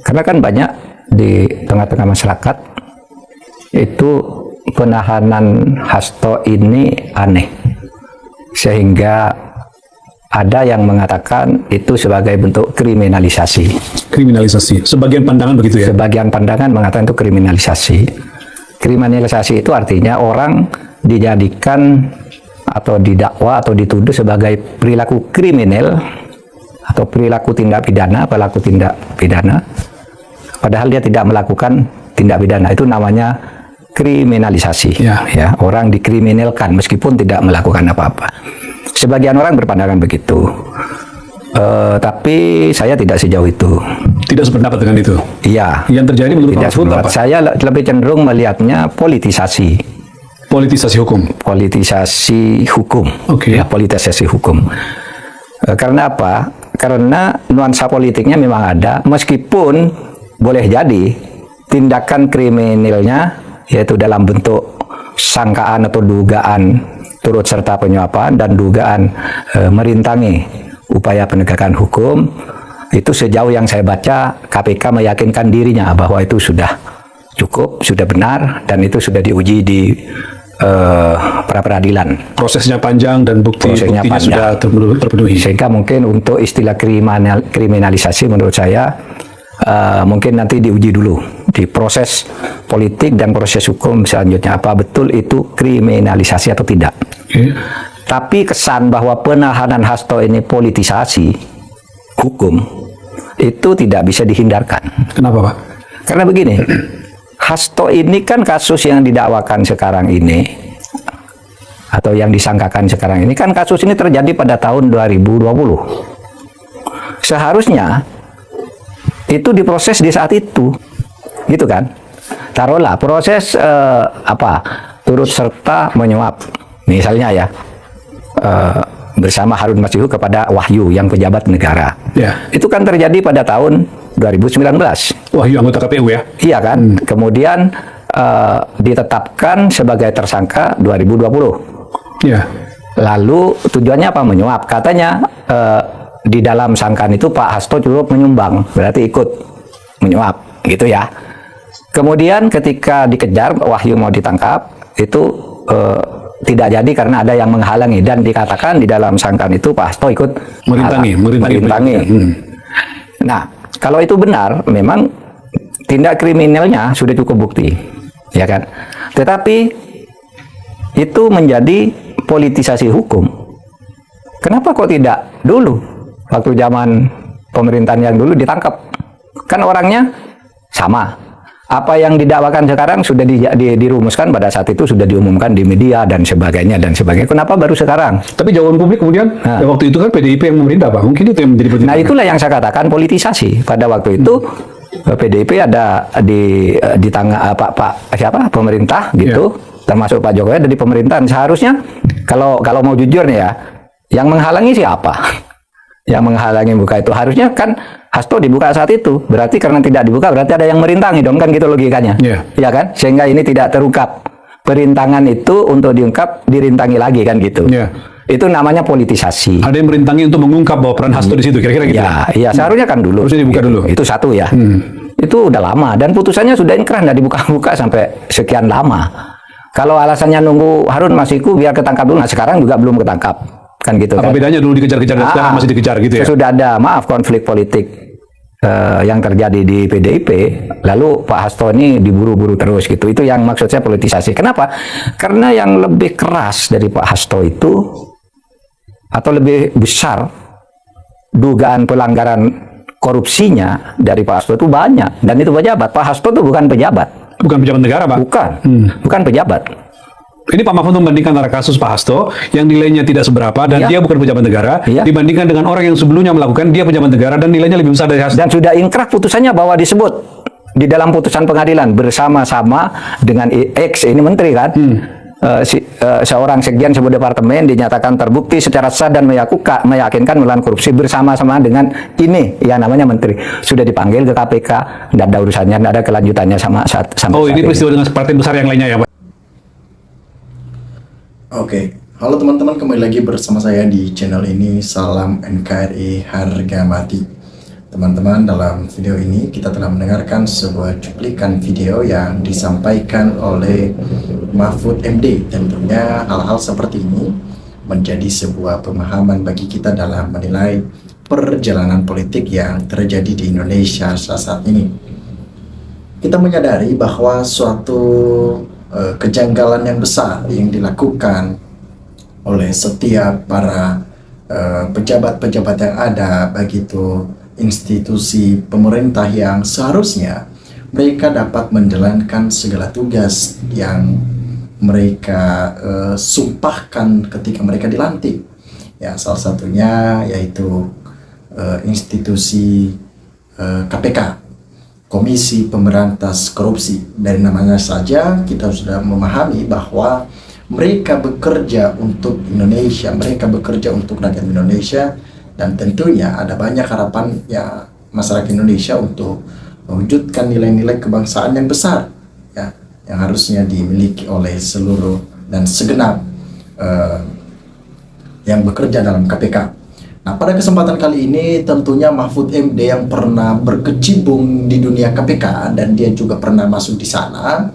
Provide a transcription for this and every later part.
Karena kan banyak di tengah-tengah masyarakat itu penahanan Hasto ini aneh, sehingga ada yang mengatakan itu sebagai bentuk kriminalisasi. Kriminalisasi, sebagian pandangan begitu ya? Sebagian pandangan mengatakan itu kriminalisasi. Kriminalisasi itu artinya orang dijadikan atau didakwa atau dituduh sebagai perilaku kriminal atau perilaku tindak pidana, pelaku tindak pidana, padahal dia tidak melakukan tindak pidana. Itu namanya kriminalisasi. Ya, orang dikriminalkan meskipun tidak melakukan apa-apa. Sebagian orang berpandangan begitu, tapi saya tidak sejauh itu. Tidak sependapat dengan itu? Iya. Yang terjadi menurut Pak Mahfud apa? Saya lebih cenderung melihatnya politisasi. Politisasi hukum? Politisasi hukum. Oke. Ya, politisasi hukum. Karena apa? Karena nuansa politiknya memang ada, meskipun boleh jadi tindakan kriminalnya, yaitu dalam bentuk sangkaan atau dugaan turut serta penyuapan dan dugaan merintangi upaya penegakan hukum, itu sejauh yang saya baca KPK meyakinkan dirinya bahwa itu sudah cukup, sudah benar, dan itu sudah diuji di pra peradilan. Prosesnya panjang dan buktinya sudah terpenuhi. Sehingga mungkin untuk istilah kriminalisasi menurut saya mungkin nanti diuji dulu di proses politik dan proses hukum selanjutnya, apa betul itu kriminalisasi atau tidak. Tapi kesan bahwa penahanan Hasto ini politisasi hukum itu tidak bisa dihindarkan. Kenapa, Pak? Karena begini, Hasto ini kan kasus yang didakwakan sekarang ini atau yang disangkakan sekarang ini kan kasus ini terjadi pada tahun 2020. Seharusnya itu diproses di saat itu, gitu kan? Taruhlah proses turut serta menyuap, misalnya ya, bersama Harun Masihu kepada Wahyu yang pejabat negara. Ya. Itu kan terjadi pada tahun 2019. Wahyu anggota KPU ya? Iya kan? Kemudian ditetapkan sebagai tersangka 2020. Ya. Lalu tujuannya apa? Menyuap. Katanya di dalam sangkaan itu Pak Hasto cukup menyumbang, berarti ikut menyuap, gitu ya. Kemudian ketika dikejar, Wahyu mau ditangkap, itu tidak jadi karena ada yang menghalangi, dan dikatakan di dalam sangkaan itu Pak Hasto ikut merintangi. Nah, kalau itu benar, memang tindak kriminalnya sudah cukup bukti, ya kan? Tetapi itu menjadi politisasi hukum. Kenapa kok tidak dulu, waktu zaman pemerintahan yang dulu ditangkap? Kan orangnya sama. Apa yang didakwakan sekarang sudah dirumuskan pada saat itu, sudah diumumkan di media dan sebagainya dan sebagainya. Kenapa baru sekarang? Tapi jawaban publik kemudian, ya waktu itu kan PDIP yang memerintah, Pak. Mungkin itu yang menjadi pertimbangan. Nah, itulah yang saya katakan politisasi. Pada waktu itu PDIP ada di tangan siapa pemerintah gitu, termasuk Pak Jokowi ada di pemerintahan. Seharusnya kalau mau jujur nih ya, yang menghalangi siapa? Yang menghalangi buka itu harusnya kan Hasto dibuka saat itu. Berarti karena tidak dibuka berarti ada yang merintangi dong, kan gitu logikanya. Iya kan? Sehingga ini tidak terungkap. Perintangan itu untuk diungkap dirintangi lagi kan gitu. Itu namanya politisasi. Ada yang merintangi untuk mengungkap bahwa peran Hasto di situ, kira-kira gitu. Iya, seharusnya kan dulu. Harusnya dibuka dulu. Itu satu ya. Itu udah lama dan putusannya sudah inkrah, nggak dibuka-buka sampai sekian lama. Kalau alasannya nunggu Harun Masiku biar ketangkap dulu, nah sekarang juga belum ketangkap. Kan gitu. Apa bedanya dulu dikejar-kejar dan sekarang masih dikejar gitu ya? Sudah ada, konflik politik yang terjadi di PDIP, lalu Pak Hasto ini diburu-buru terus gitu. Itu yang maksud saya politisasi. Kenapa? Karena yang lebih keras dari Pak Hasto itu, atau lebih besar dugaan pelanggaran korupsinya dari Pak Hasto itu banyak, dan itu pejabat. Pak Hasto itu bukan pejabat. Bukan pejabat negara, Pak? Bukan, bukan pejabat. Ini Pak Mahfud membandingkan antara kasus Pak Hasto yang nilainya tidak seberapa dan dia bukan pejabat negara, dibandingkan dengan orang yang sebelumnya melakukan, dia pejabat negara dan nilainya lebih besar dari Hasto. Dan sudah inkrah putusannya bahwa disebut di dalam putusan pengadilan bersama-sama dengan X, ini menteri kan, seorang sekjen sebuah departemen dinyatakan terbukti secara sah dan meyakinkan melakukan korupsi bersama-sama dengan ini, ya namanya menteri. Sudah dipanggil ke KPK, tidak ada urusannya, tidak ada kelanjutannya sampai saat ini peristiwa dengan partai besar yang lainnya ya, Pak? Oke, halo teman-teman, kembali lagi bersama saya di channel ini. Salam NKRI harga mati. Teman-teman, dalam video ini kita telah mendengarkan sebuah cuplikan video yang disampaikan oleh Mahfud MD. Tentunya hal-hal seperti ini menjadi sebuah pemahaman bagi kita dalam menilai perjalanan politik yang terjadi di Indonesia saat ini. Kita menyadari bahwa suatu kejanggalan yang besar yang dilakukan oleh setiap para pejabat-pejabat yang ada, begitu institusi pemerintah yang seharusnya mereka dapat menjalankan segala tugas yang mereka sumpahkan ketika mereka dilantik. Ya, salah satunya yaitu institusi KPK, Komisi Pemberantas Korupsi. Dari namanya saja kita sudah memahami bahwa mereka bekerja untuk Indonesia, mereka bekerja untuk rakyat Indonesia. Dan tentunya ada banyak harapan ya masyarakat Indonesia untuk mewujudkan nilai-nilai kebangsaan yang besar ya, yang harusnya dimiliki oleh seluruh dan segenap yang bekerja dalam KPK. Nah, pada kesempatan kali ini tentunya Mahfud MD yang pernah berkecimpung di dunia KPK dan dia juga pernah masuk di sana,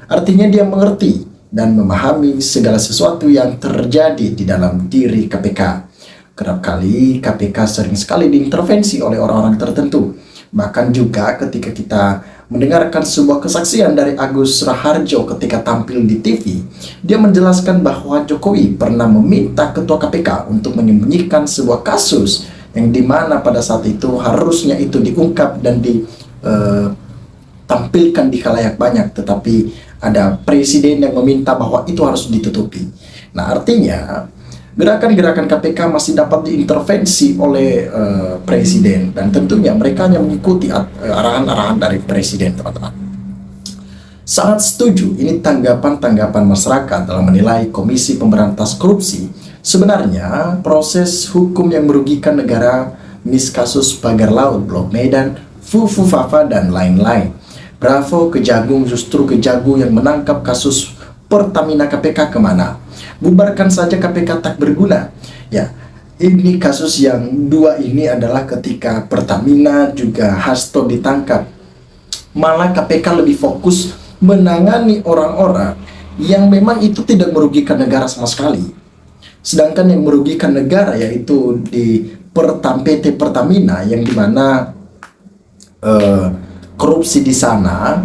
artinya dia mengerti dan memahami segala sesuatu yang terjadi di dalam diri KPK. Kerap kali KPK sering sekali diintervensi oleh orang-orang tertentu. Bahkan juga ketika kita mendengarkan sebuah kesaksian dari Agus Raharjo ketika tampil di TV, dia menjelaskan bahwa Jokowi pernah meminta ketua KPK untuk menyembunyikan sebuah kasus yang dimana pada saat itu harusnya itu diungkap dan ditampilkan di khalayak banyak, tetapi ada presiden yang meminta bahwa itu harus ditutupi. Nah, artinya gerakan-gerakan KPK masih dapat diintervensi oleh presiden, dan tentunya mereka hanya mengikuti arahan-arahan dari presiden, teman-teman. Sangat setuju ini tanggapan-tanggapan masyarakat dalam menilai Komisi Pemberantas Korupsi. Sebenarnya proses hukum yang merugikan negara, mis kasus pagar laut, Blok Medan, Fufu Fafa dan lain-lain. Bravo Kejagung, justru Kejagung yang menangkap kasus Pertamina KPK kemana? Bubarkan saja KPK, tak berguna. Ya, ini kasus yang dua ini adalah ketika Pertamina juga Hasto ditangkap. Malah KPK lebih fokus menangani orang-orang yang memang itu tidak merugikan negara sama sekali. Sedangkan yang merugikan negara yaitu di PT Pertamina yang dimana korupsi di sana,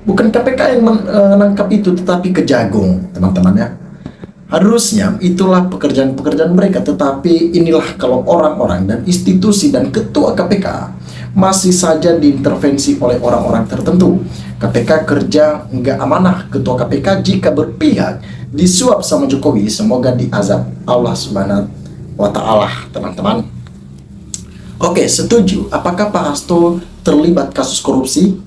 bukan KPK yang menangkap itu, tetapi Kejagung, teman-teman ya. Harusnya itulah pekerjaan-pekerjaan mereka, tetapi inilah kalau orang-orang dan institusi dan ketua KPK masih saja diintervensi oleh orang-orang tertentu. KPK kerja nggak amanah, ketua KPK jika berpihak disuap sama Jokowi, semoga diazab Allah Subhanahu wa Ta'ala, teman-teman. Oke, setuju. Apakah Pak Hasto terlibat kasus korupsi?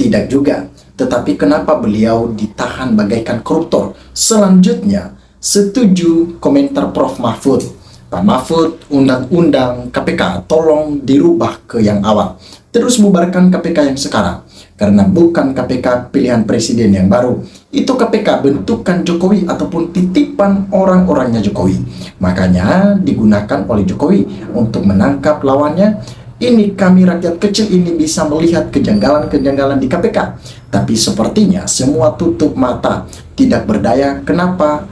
Tidak juga. Tetapi kenapa beliau ditahan bagaikan koruptor? Selanjutnya, setuju komentar Prof. Mahfud. Pak Mahfud, undang-undang KPK tolong dirubah ke yang awal. Terus bubarkan KPK yang sekarang. Karena bukan KPK pilihan presiden yang baru. Itu KPK bentukan Jokowi ataupun titipan orang-orangnya Jokowi. Makanya digunakan oleh Jokowi untuk menangkap lawannya. Ini kami rakyat kecil ini bisa melihat kejanggalan-kejanggalan di KPK. Tapi sepertinya semua tutup mata, tidak berdaya. Kenapa?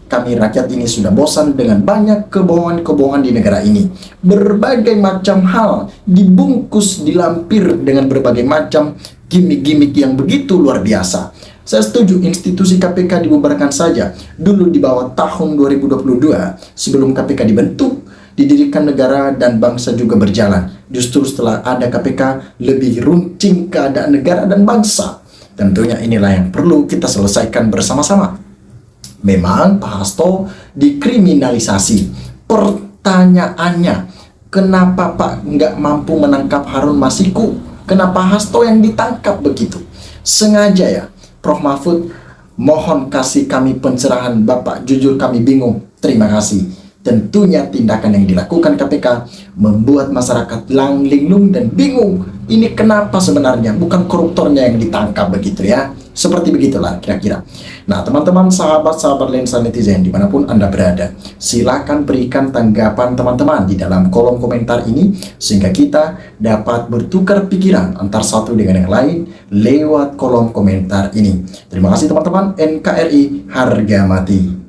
Kami rakyat ini sudah bosan dengan banyak kebohongan-kebohongan di negara ini. Berbagai macam hal dibungkus, dilampir dengan berbagai macam gimmick-gimmick yang begitu luar biasa. Saya setuju institusi KPK dibubarkan saja. Dulu di bawah tahun 2022, sebelum KPK dibentuk, didirikan negara dan bangsa juga berjalan. Justru setelah ada KPK, lebih runcing keadaan negara dan bangsa. Tentunya inilah yang perlu kita selesaikan bersama-sama. Memang Pak Hasto dikriminalisasi. Pertanyaannya, kenapa Pak nggak mampu menangkap Harun Masiku? Kenapa Hasto yang ditangkap begitu? Sengaja ya, Prof. Mahfud, mohon kasih kami pencerahan Bapak, jujur kami bingung. Terima kasih. Tentunya tindakan yang dilakukan KPK membuat masyarakat linglung dan bingung. Ini kenapa sebenarnya? Bukan koruptornya yang ditangkap begitu ya. Seperti begitulah kira-kira. Nah teman-teman, sahabat-sahabat lensa netizen dimanapun Anda berada, silakan berikan tanggapan teman-teman di dalam kolom komentar ini, sehingga kita dapat bertukar pikiran antar satu dengan yang lain lewat kolom komentar ini. Terima kasih teman-teman. NKRI harga mati.